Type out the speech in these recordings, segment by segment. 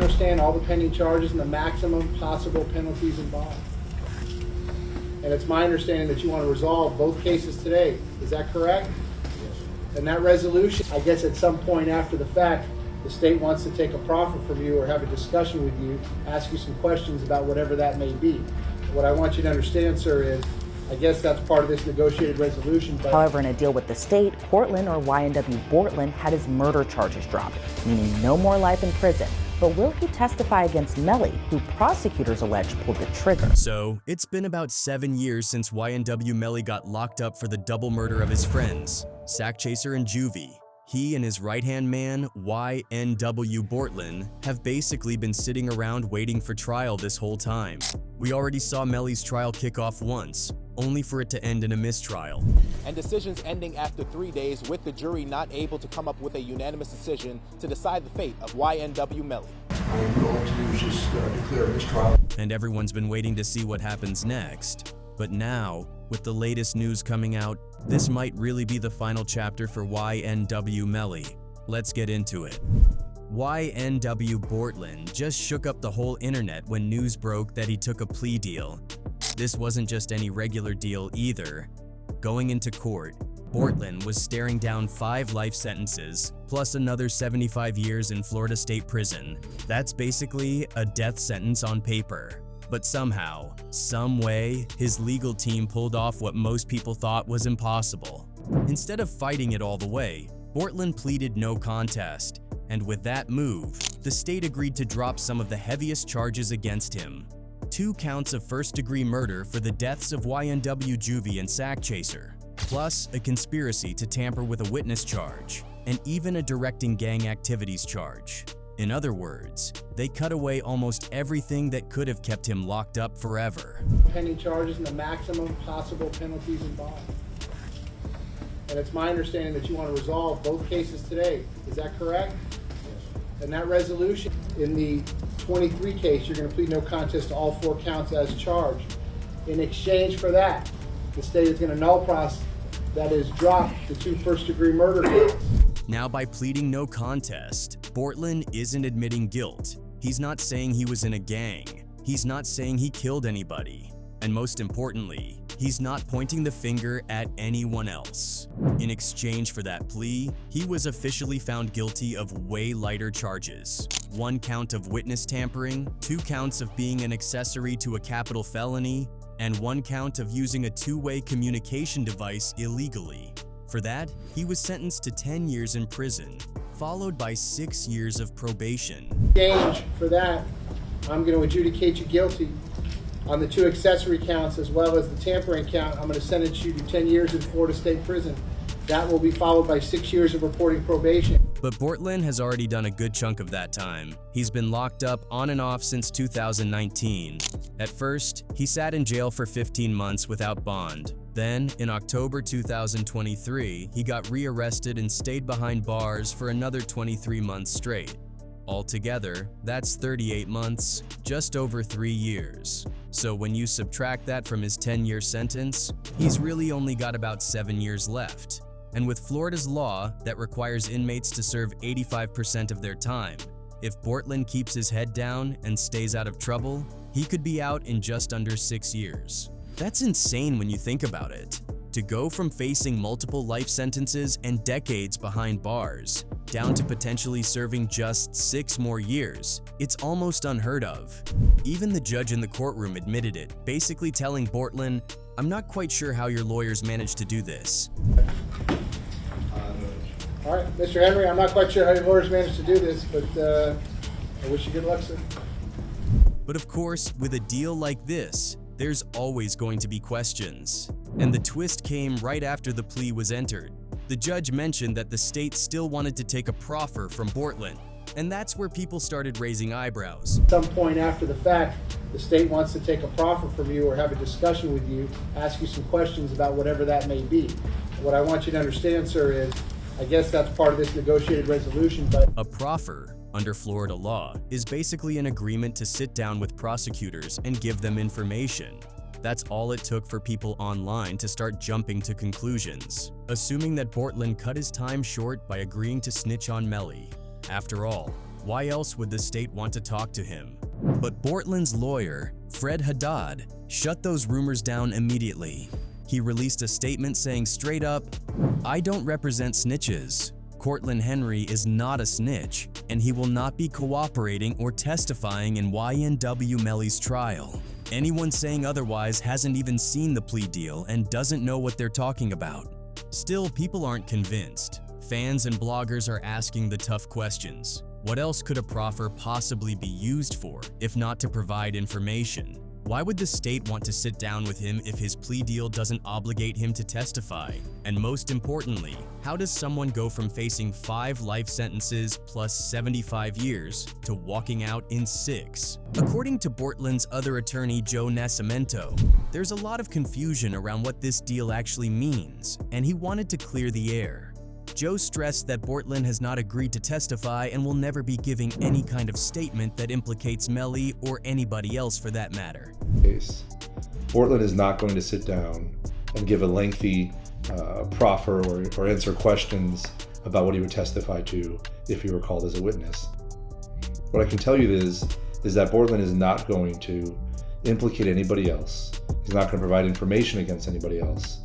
understand all the pending charges and the maximum possible penalties involved. And it's my understanding that you want to resolve both cases today. Is that correct? Yes. And that resolution, I guess at some point after the fact, the state wants to take a proffer from you or have a discussion with you, ask you some questions about whatever that may be. What I want you to understand, sir, is I guess that's part of this negotiated resolution. But however, in a deal with the state, Bortlen, or YNW Bortlen, had his murder charges dropped, meaning no more life in prison. But will he testify against Melly, who prosecutors allege pulled the trigger? So, it's been about 7 years since YNW Melly got locked up for the double murder of his friends, Sackchaser and Juvy. He and his right-hand man, YNW Bortlen, have basically been sitting around waiting for trial this whole time. We already saw Melly's trial kick off once, only for it to end in a mistrial. And decisions ending after 3 days, with the jury not able to come up with a unanimous decision to decide the fate of YNW Melly. All I'm going to do is just declare a mistrial. And everyone's been waiting to see what happens next. But now, with the latest news coming out, this might really be the final chapter for YNW Melly. Let's get into it. YNW Bortlen just shook up the whole internet when news broke that he took a plea deal. This wasn't just any regular deal either. Going into court, Bortlen was staring down 5 life sentences, plus another 75 years in Florida State Prison. That's basically a death sentence on paper. But somehow, some way, his legal team pulled off what most people thought was impossible. Instead of fighting it all the way, Bortlen pleaded no contest, and with that move, the state agreed to drop some of the heaviest charges against him. 2 counts of first-degree murder for the deaths of YNW Juvy and Sackchaser, plus a conspiracy to tamper with a witness charge, and even a directing gang activities charge. In other words, they cut away almost everything that could have kept him locked up forever. pending charges and the maximum possible penalties involved. And it's my understanding that you want to resolve both cases today. Is that correct? Yes. And that resolution, in the 23 case, you're going to plead no contest to all 4 counts as charged. In exchange for that, the state is going to null process, that is, drop the 2 first-degree murder counts. Now, by pleading no contest, Bortlen isn't admitting guilt. He's not saying he was in a gang. He's not saying he killed anybody. And most importantly, he's not pointing the finger at anyone else. In exchange for that plea, he was officially found guilty of way lighter charges. 1 count of witness tampering, 2 counts of being an accessory to a capital felony, and 1 count of using a 2-way communication device illegally. For that, he was sentenced to 10 years in prison, followed by 6 years of probation. In exchange for that, I'm going to adjudicate you guilty on the 2 accessory counts as well as the tampering count. I'm going to sentence you to 10 years in Florida State Prison. That will be followed by 6 years of reporting probation. But Bortlen has already done a good chunk of that time. He's been locked up on and off since 2019. At first, he sat in jail for 15 months without bond. Then, in October 2023, he got rearrested and stayed behind bars for another 23 months straight. Altogether, that's 38 months, just over 3 years. So when you subtract that from his 10-year sentence, he's really only got about 7 years left. And with Florida's law that requires inmates to serve 85% of their time, if Bortlen keeps his head down and stays out of trouble, he could be out in just under 6 years. That's insane when you think about it. To go from facing multiple life sentences and decades behind bars, down to potentially serving just 6 more years, it's almost unheard of. Even the judge in the courtroom admitted it, basically telling Bortlen, "I'm not quite sure how your lawyers managed to do this." All right, Mr. Henry, I'm not quite sure how your lawyers managed to do this, but I wish you good luck, sir. But of course, with a deal like this, there's always going to be questions. And the twist came right after the plea was entered. The judge mentioned that the state still wanted to take a proffer from Bortlen, and that's where people started raising eyebrows. At some point after the fact, the state wants to take a proffer from you or have a discussion with you, ask you some questions about whatever that may be. What I want you to understand, sir, is I guess that's part of this negotiated resolution, but A proffer, under Florida law, is basically an agreement to sit down with prosecutors and give them information. That's all it took for people online to start jumping to conclusions, assuming that Bortlen cut his time short by agreeing to snitch on Melly. After all, Why else would the state want to talk to him? But Bortlen's lawyer, Fred Haddad, shut those rumors down immediately. He released a statement saying straight up, "I don't represent snitches. Cortland Henry is not a snitch, and he will not be cooperating or testifying in YNW Melly's trial. Anyone saying otherwise hasn't even seen the plea deal and doesn't know what they're talking about." Still, people aren't convinced. Fans and bloggers are asking the tough questions. What else could a proffer possibly be used for, if not to provide information? Why would the state want to sit down with him if his plea deal doesn't obligate him to testify? And most importantly, how does someone go from facing 5 life sentences plus 75 years to walking out in 6? According to Bortlen's other attorney, Joe Nascimento, there's a lot of confusion around what this deal actually means, and he wanted to clear the air. Joe stressed that Bortlen has not agreed to testify and will never be giving any kind of statement that implicates Melly or anybody else for that matter. Bortlen is not going to sit down and give a lengthy proffer or answer questions about what he would testify to if he were called as a witness. What I can tell you is that Bortlen is not going to implicate anybody else. He's not going to provide information against anybody else.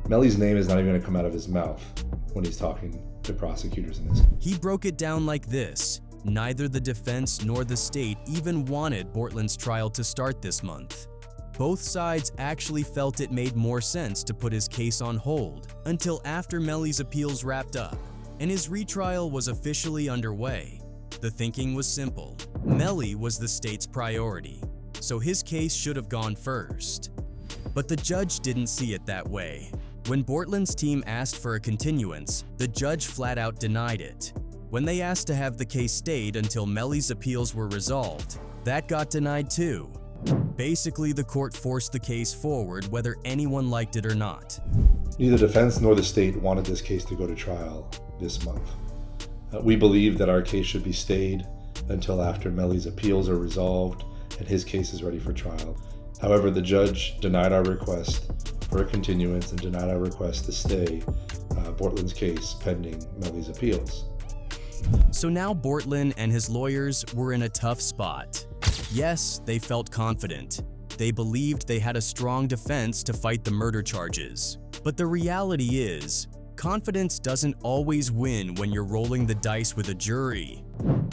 Melly's name is not even going to come out of his mouth when he's talking to prosecutors in this. He broke it down like this. Neither the defense nor the state even wanted Bortlen's trial to start this month. Both sides actually felt it made more sense to put his case on hold until after Melly's appeals wrapped up and his retrial was officially underway. The thinking was simple. Melly was the state's priority, so his case should have gone first. But the judge didn't see it that way. When Bortlen's team asked for a continuance, the judge flat out denied it. When they asked to have the case stayed until Melly's appeals were resolved, that got denied too. Basically, the court forced the case forward whether anyone liked it or not. Neither defense nor the state wanted this case to go to trial this month. We believe that our case should be stayed until after Melly's appeals are resolved and his case is ready for trial. However, the judge denied our request for a continuance and denied our request to stay Bortlen's case pending Melly's appeals. So now Bortlen and his lawyers were in a tough spot. Yes, they felt confident. They believed they had a strong defense to fight the murder charges. But the reality is, confidence doesn't always win when you're rolling the dice with a jury.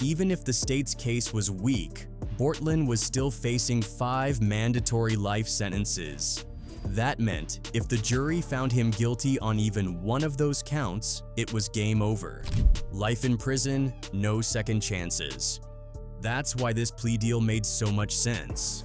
Even if the state's case was weak, Bortlen was still facing 5 mandatory life sentences. That meant if the jury found him guilty on even one of those counts, it was game over. Life in prison, no second chances. That's why this plea deal made so much sense.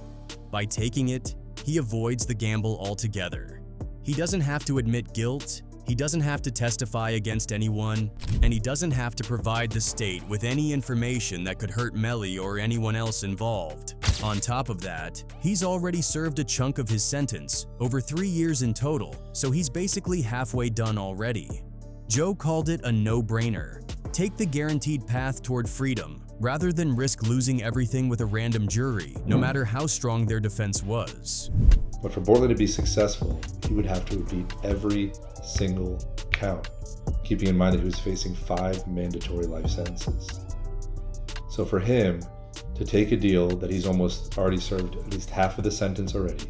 By taking it, he avoids the gamble altogether. He doesn't have to admit guilt, he doesn't have to testify against anyone, and he doesn't have to provide the state with any information that could hurt Melly or anyone else involved. On top of that, he's already served a chunk of his sentence, over 3 years in total, so he's basically halfway done already. Joe called it a no-brainer. Take the guaranteed path toward freedom, rather than risk losing everything with a random jury, no matter how strong their defense was. But for Bortlen to be successful, he would have to beat every single count, keeping in mind that he was facing 5 mandatory life sentences. So for him to take a deal that he's almost already served at least half of the sentence already,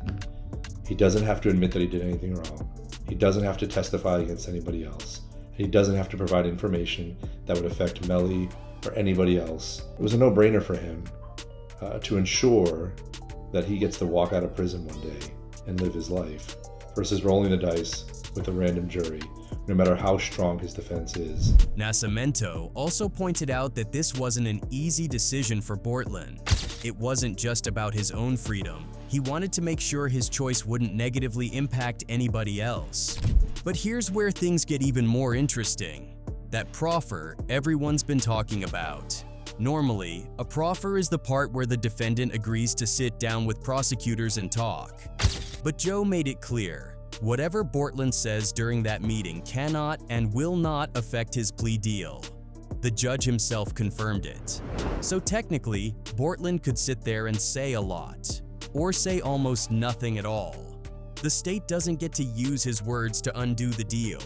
he doesn't have to admit that he did anything wrong. He doesn't have to testify against anybody else. He doesn't have to provide information that would affect Melly or anybody else. It was a no-brainer for him to ensure that he gets to walk out of prison one day and live his life versus rolling the dice with a random jury, no matter how strong his defense is. Nascimento also pointed out that this wasn't an easy decision for Bortlen. It wasn't just about his own freedom. He wanted to make sure his choice wouldn't negatively impact anybody else. But here's where things get even more interesting. That proffer everyone's been talking about. Normally, a proffer is the part where the defendant agrees to sit down with prosecutors and talk. But Joe made it clear, whatever Bortlen says during that meeting cannot and will not affect his plea deal. The judge himself confirmed it. So technically, Bortlen could sit there and say a lot, or say almost nothing at all. The state doesn't get to use his words to undo the deal.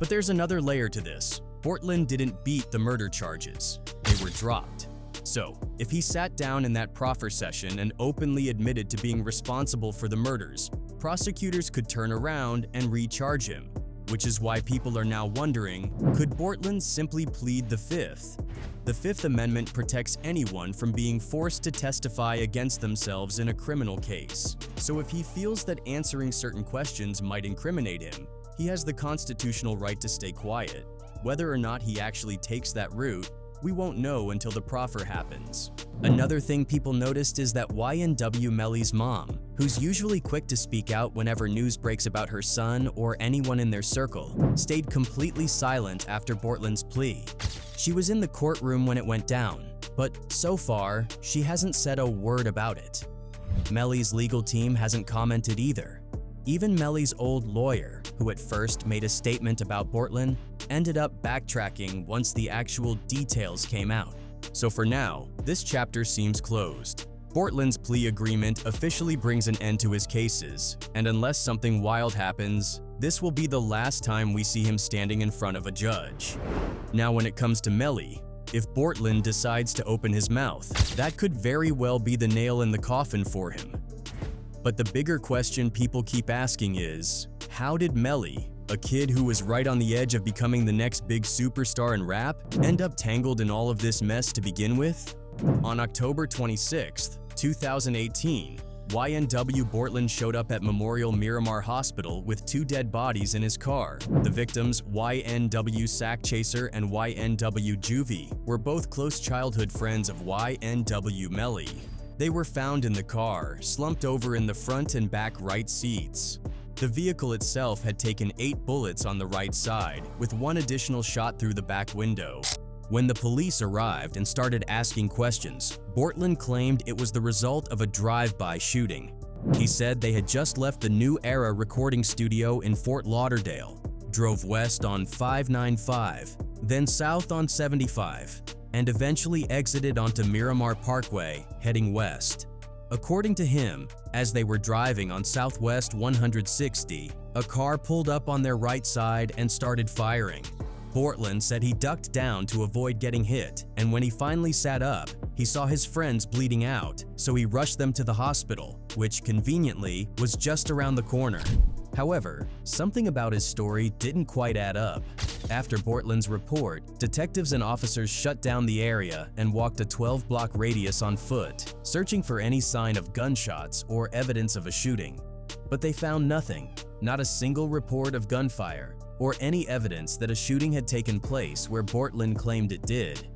But there's another layer to this. Bortlen didn't beat the murder charges. They they were dropped. So, if he sat down in that proffer session and openly admitted to being responsible for the murders, prosecutors could turn around and recharge him, which is why people are now wondering, could Bortlen simply plead the Fifth? The Fifth Amendment protects anyone from being forced to testify against themselves in a criminal case. So if he feels that answering certain questions might incriminate him, he has the constitutional right to stay quiet. Whether or not he actually takes that route, we won't know until the proffer happens. Another thing people noticed is that YNW Melly's mom, who's usually quick to speak out whenever news breaks about her son or anyone in their circle, stayed completely silent after Bortlen's plea. She was in the courtroom when it went down, but so far, she hasn't said a word about it. Melly's legal team hasn't commented either. Even Melly's old lawyer, who at first made a statement about Bortlen, ended up backtracking once the actual details came out. So for now, this chapter seems closed. Bortlen's plea agreement officially brings an end to his cases, and unless something wild happens, this will be the last time we see him standing in front of a judge. Now when it comes to Melly, if Bortlen decides to open his mouth, that could very well be the nail in the coffin for him. But the bigger question people keep asking is, how did Melly, a kid who was right on the edge of becoming the next big superstar in rap, end up tangled in all of this mess to begin with? On October 26, 2018, YNW Bortlen showed up at Memorial Miramar Hospital with 2 dead bodies in his car. The victims, YNW Sackchaser and YNW Juvy, were both close childhood friends of YNW Melly. They were found in the car, slumped over in the front and back right seats. The vehicle itself had taken 8 bullets on the right side, with 1 additional shot through the back window. When the police arrived and started asking questions, Bortlen claimed it was the result of a drive-by shooting. He said they had just left the New Era recording studio in Fort Lauderdale, drove west on 595, then south on 75, and eventually exited onto Miramar Parkway, heading west. According to him, as they were driving on Southwest 160, a car pulled up on their right side and started firing. Bortlen said he ducked down to avoid getting hit, and when he finally sat up, he saw his friends bleeding out, so he rushed them to the hospital, which conveniently was just around the corner. However, something about his story didn't quite add up. After Bortlen's report, detectives and officers shut down the area and walked a 12-block radius on foot, searching for any sign of gunshots or evidence of a shooting. But they found nothing, not a single report of gunfire, or any evidence that a shooting had taken place where Bortlen claimed it did.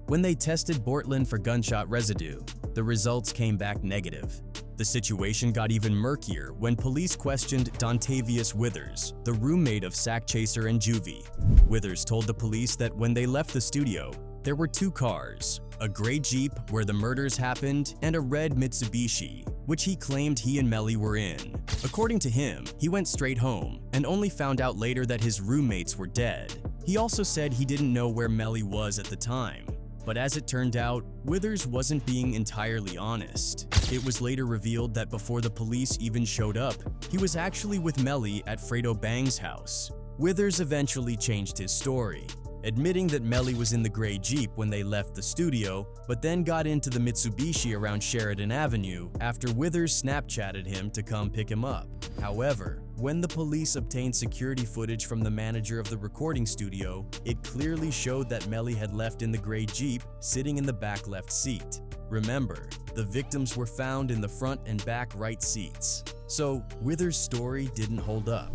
When they tested Bortlen for gunshot residue, the results came back negative. The situation got even murkier when police questioned Dontavius Withers, the roommate of Sackchaser and Juvy. Withers told the police that when they left the studio, there were 2 cars, a gray Jeep where the murders happened and a red Mitsubishi, which he claimed he and Melly were in. According to him, he went straight home and only found out later that his roommates were dead. He also said he didn't know where Melly was at the time. But as it turned out, Withers wasn't being entirely honest. It was later revealed that before the police even showed up, he was actually with Melly at Fredo Bang's house. Withers eventually changed his story, admitting that Melly was in the gray Jeep when they left the studio, but then got into the Mitsubishi around Sheridan Avenue after Withers Snapchatted him to come pick him up. However, when the police obtained security footage from the manager of the recording studio, it clearly showed that Melly had left in the gray Jeep, sitting in the back left seat. Remember, the victims were found in the front and back right seats. So, Withers' story didn't hold up.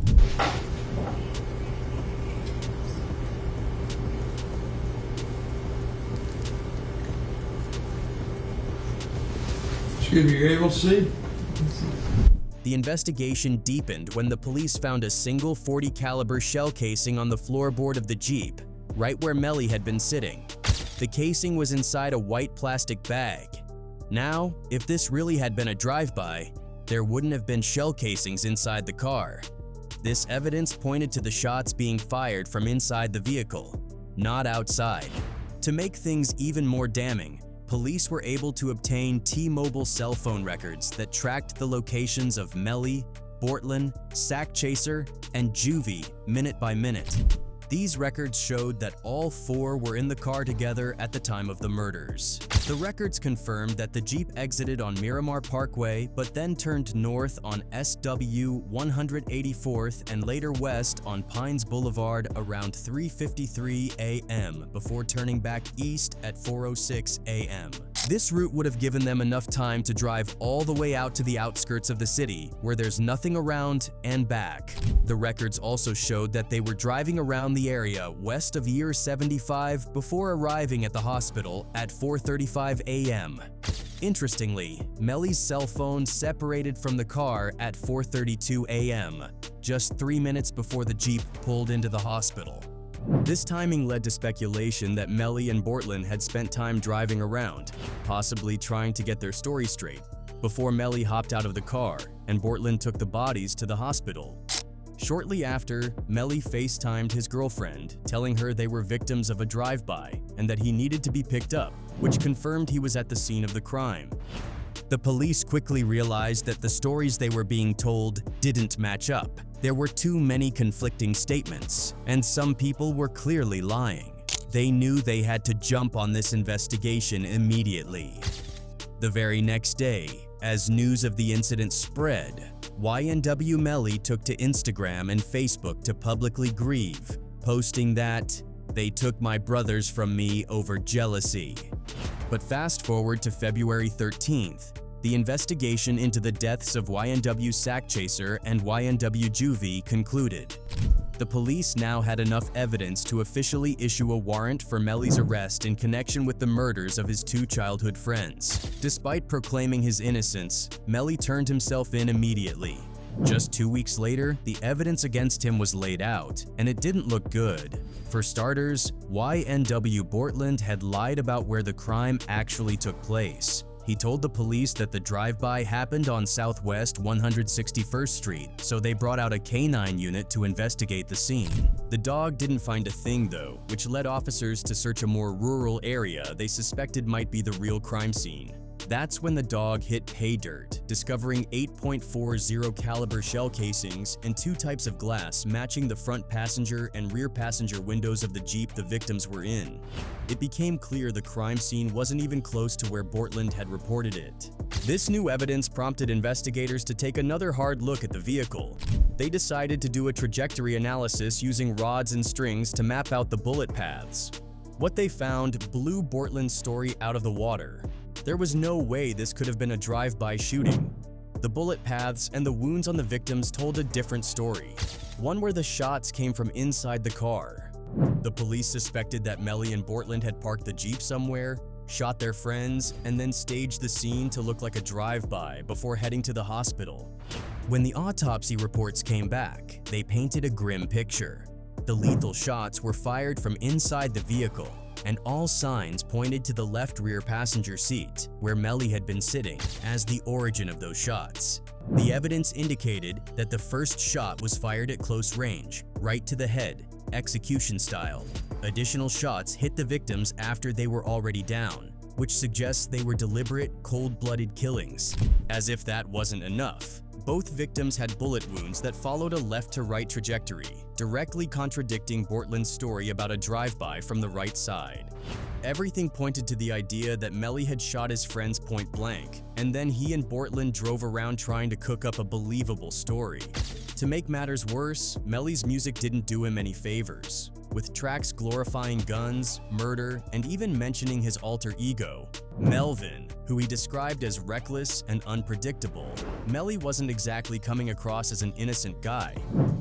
Excuse me, you're able to see? The investigation deepened when the police found a single .40 caliber shell casing on the floorboard of the Jeep, right where Melly had been sitting. The casing was inside a white plastic bag. Now, if this really had been a drive-by, there wouldn't have been shell casings inside the car. This evidence pointed to the shots being fired from inside the vehicle, not outside. To make things even more damning, police were able to obtain T-Mobile cell phone records that tracked the locations of Melly, Bortlen, Sackchaser, and Juvy minute by minute. These records showed that all four were in the car together at the time of the murders. The records confirmed that the Jeep exited on Miramar Parkway but then turned north on SW 184th and later west on Pines Boulevard around 3:53 a.m. before turning back east at 4:06 a.m. This route would have given them enough time to drive all the way out to the outskirts of the city, where there's nothing around, and back. The records also showed that they were driving around the area west of Year 75 before arriving at the hospital at 4:35 a.m. Interestingly, Melly's cell phone separated from the car at 4:32 a.m., just 3 minutes before the Jeep pulled into the hospital. This timing led to speculation that Melly and Bortlen had spent time driving around, possibly trying to get their story straight, before Melly hopped out of the car and Bortlen took the bodies to the hospital. Shortly after, Melly FaceTimed his girlfriend, telling her they were victims of a drive-by and that he needed to be picked up, which confirmed he was at the scene of the crime. The police quickly realized that the stories they were being told didn't match up. There were too many conflicting statements, and some people were clearly lying. They knew they had to jump on this investigation immediately. The very next day, as news of the incident spread, YNW Melly took to Instagram and Facebook to publicly grieve, posting that, "They took my brothers from me over jealousy." But fast forward to February 13th, the investigation into the deaths of YNW Sackchaser and YNW Juvy concluded. The police now had enough evidence to officially issue a warrant for Melly's arrest in connection with the murders of his two childhood friends. Despite proclaiming his innocence, Melly turned himself in immediately. Just 2 weeks later, the evidence against him was laid out, and it didn't look good. For starters, YNW Bortlen had lied about where the crime actually took place. He told the police that the drive-by happened on Southwest 161st Street, so they brought out a K9 unit to investigate the scene. The dog didn't find a thing though, which led officers to search a more rural area they suspected might be the real crime scene. That's when the dog hit pay dirt, discovering 8.40 caliber shell casings and 2 types of glass matching the front passenger and rear passenger windows of the Jeep the victims were in. It became clear the crime scene wasn't even close to where Bortlen had reported it. This new evidence prompted investigators to take another hard look at the vehicle. They decided to do a trajectory analysis using rods and strings to map out the bullet paths. What they found blew Bortlen's story out of the water. There was no way this could have been a drive-by shooting. The bullet paths and the wounds on the victims told a different story, one where the shots came from inside the car. The police suspected that Melly and Bortlen had parked the Jeep somewhere, shot their friends, and then staged the scene to look like a drive-by before heading to the hospital. When the autopsy reports came back, they painted a grim picture. The lethal shots were fired from inside the vehicle, and all signs pointed to the left rear passenger seat, where Melly had been sitting, as the origin of those shots. The evidence indicated that the first shot was fired at close range, right to the head, execution style. Additional shots hit the victims after they were already down, which suggests they were deliberate, cold-blooded killings. As if that wasn't enough, both victims had bullet wounds that followed a left-to-right trajectory, directly contradicting Bortlen's story about a drive-by from the right side. Everything pointed to the idea that Melly had shot his friends point blank, and then he and Bortlen drove around trying to cook up a believable story. To make matters worse, Melly's music didn't do him any favors, with tracks glorifying guns, murder, and even mentioning his alter ego, Melvin, who he described as reckless and unpredictable. Melly wasn't exactly coming across as an innocent guy.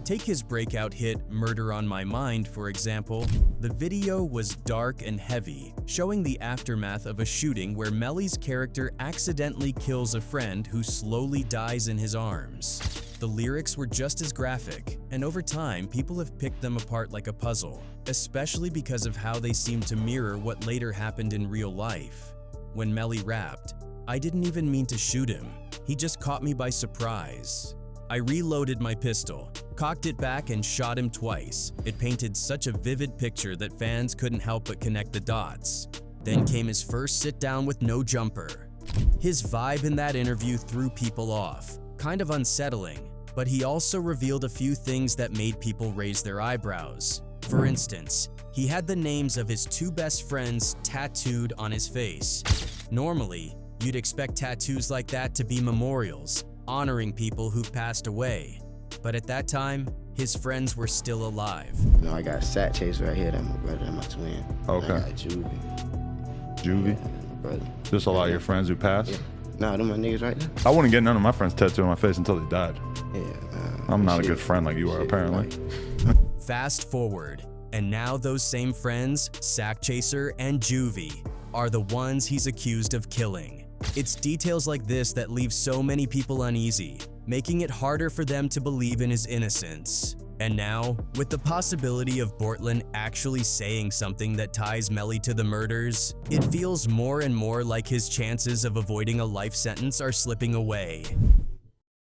Take his breakout hit Murder on My Mind, for example. The video was dark and heavy, showing the aftermath of a shooting where Melly's character accidentally kills a friend who slowly dies in his arms. The lyrics were just as graphic, and over time, people have picked them apart like a puzzle, especially because of how they seem to mirror what later happened in real life. When Melly rapped, "I didn't even mean to shoot him. He just caught me by surprise. I reloaded my pistol, cocked it back and shot him twice." It painted such a vivid picture that fans couldn't help but connect the dots. Then came his first sit-down with no jumper. His vibe in that interview threw people off, kind of unsettling, but he also revealed a few things that made people raise their eyebrows. For instance, he had the names of his 2 best friends tattooed on his face. Normally, you'd expect tattoos like that to be memorials, honoring people who've passed away. But at that time, his friends were still alive. You know, I got Sackchaser right here, that's my brother and my twin. Okay. I got Juvy. Juvy? Brother. Just a lot of your friends who passed? Yeah. Nah, them my niggas right there. I wouldn't get none of my friends tattooed on my face until they died. Yeah. I'm not a shit. good friend like you are, Shit, apparently. like- Fast forward, and now those same friends, Sackchaser and Juvy, are the ones he's accused of killing. It's details like this that leave so many people uneasy, making it harder for them to believe in his innocence. And now, with the possibility of Bortlen actually saying something that ties Melly to the murders, it feels more and more like his chances of avoiding a life sentence are slipping away.